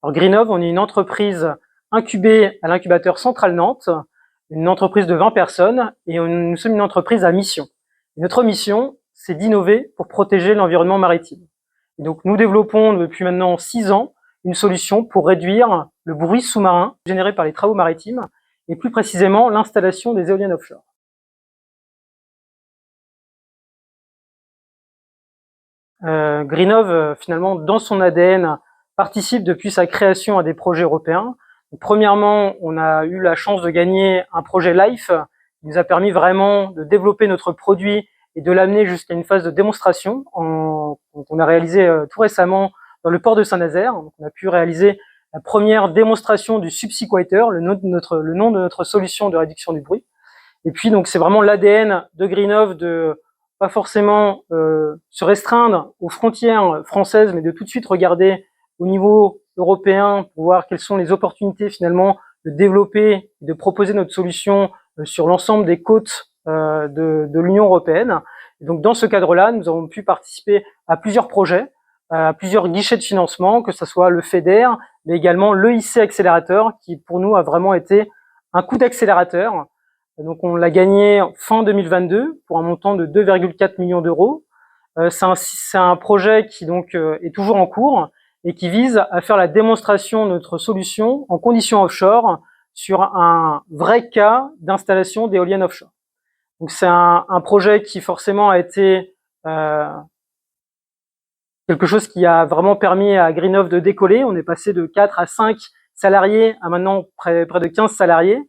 Alors Greenov, on est une entreprise incubée à l'incubateur Central Nantes, une entreprise de 20 personnes, et nous sommes une entreprise à mission. Et notre mission, c'est d'innover pour protéger l'environnement maritime. Et donc nous développons depuis maintenant 6 ans une solution pour réduire le bruit sous-marin généré par les travaux maritimes, et plus précisément l'installation des éoliennes offshore. Greenov, finalement, dans son ADN, participe depuis sa création à des projets européens. Donc, premièrement, on a eu la chance de gagner un projet LIFE qui nous a permis vraiment de développer notre produit et de l'amener jusqu'à une phase de démonstration qu'on a réalisé tout récemment dans le port de Saint-Nazaire. On a pu réaliser la première démonstration du SubSequiter, le nom de notre solution de réduction du bruit. Et puis donc c'est vraiment l'ADN de Greenov de pas forcément se restreindre aux frontières françaises, mais de tout de suite regarder au niveau européen pour voir quelles sont les opportunités finalement de développer et de proposer notre solution sur l'ensemble des côtes de l'Union européenne. Et donc dans ce cadre-là, nous avons pu participer à plusieurs projets, à plusieurs guichets de financement, que ce soit le FEDER, mais également l'EIC Accélérateur, qui pour nous a vraiment été un coup d'accélérateur. Donc on l'a gagné fin 2022 pour un montant de 2,4 millions d'euros. C'est un projet qui donc est toujours en cours et qui vise à faire la démonstration de notre solution en conditions offshore sur un vrai cas d'installation d'éoliennes offshore. Donc c'est un projet qui forcément a été quelque chose qui a vraiment permis à Greenov de décoller. On est passé de 4 à 5 salariés à maintenant près de 15 salariés.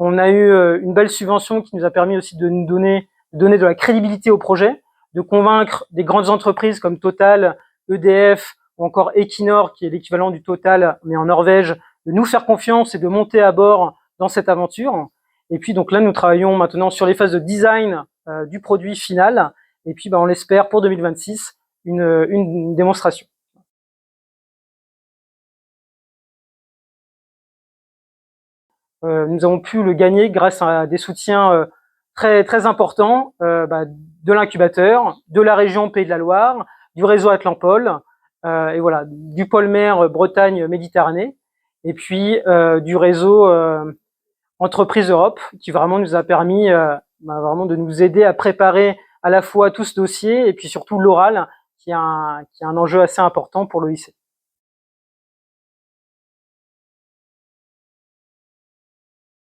On a eu une belle subvention qui nous a permis aussi de nous donner de la crédibilité au projet, de convaincre des grandes entreprises comme Total, EDF ou encore Equinor, qui est l'équivalent du Total mais en Norvège, de nous faire confiance et de monter à bord dans cette aventure. Et puis donc là, nous travaillons maintenant sur les phases de design du produit final. Et puis on l'espère pour 2026 une démonstration. Nous avons pu le gagner grâce à des soutiens très importants de l'incubateur, de la région Pays de la Loire, du réseau Atlampol, et voilà, du pôle mer Bretagne Méditerranée, et puis du réseau Entreprise Europe, qui vraiment nous a permis vraiment de nous aider à préparer à la fois tout ce dossier et puis surtout l'oral, qui est un enjeu assez important pour l'OIC.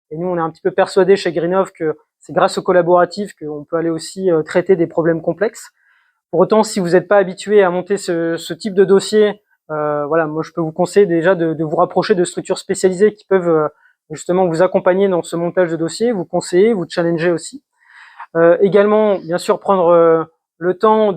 Et nous, on est un petit peu persuadés chez Greenov que c'est grâce au collaboratif qu'on peut aller aussi traiter des problèmes complexes. Pour autant, si vous n'êtes pas habitué à monter ce type de dossier, voilà, moi je peux vous conseiller déjà de vous rapprocher de structures spécialisées qui peuvent justement vous accompagner dans ce montage de dossier, vous conseiller, vous challenger aussi. Également, bien sûr, prendre le temps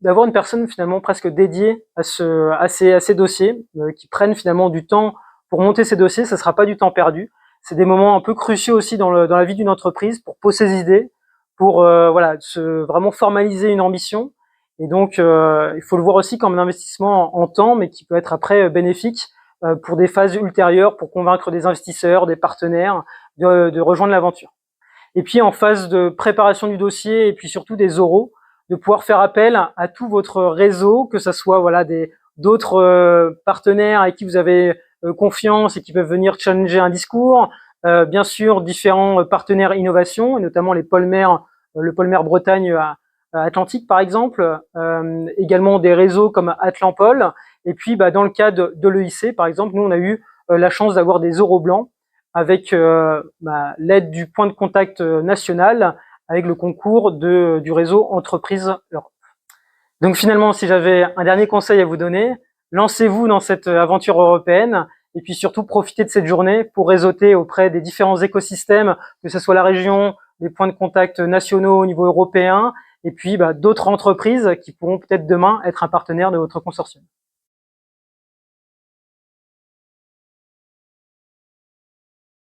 d'avoir une personne finalement presque dédiée à ces dossiers, qui prennent finalement du temps pour monter ces dossiers. Ça ne sera pas du temps perdu. C'est des moments un peu cruciaux aussi dans la vie d'une entreprise pour poser ses idées, pour voilà, vraiment formaliser une ambition. Et donc, il faut le voir aussi comme un investissement en temps, mais qui peut être après bénéfique pour des phases ultérieures, pour convaincre des investisseurs, des partenaires de rejoindre l'aventure. Et puis en phase de préparation du dossier et puis surtout des oraux, de pouvoir faire appel à tout votre réseau, que ce soit voilà d'autres partenaires avec qui vous avez confiance et qui peuvent venir challenger un discours, bien sûr différents partenaires innovation, et notamment les pôles mer, le pôle mer Bretagne Atlantique par exemple, également des réseaux comme Atlampol, et puis dans le cas de l'EIC par exemple, nous on a eu la chance d'avoir des oraux blancs avec l'aide du point de contact national, avec le concours du réseau Entreprise Europe. Donc finalement, si j'avais un dernier conseil à vous donner, lancez-vous dans cette aventure européenne et puis surtout profitez de cette journée pour réseauter auprès des différents écosystèmes, que ce soit la région, les points de contact nationaux au niveau européen, et puis d'autres entreprises qui pourront peut-être demain être un partenaire de votre consortium.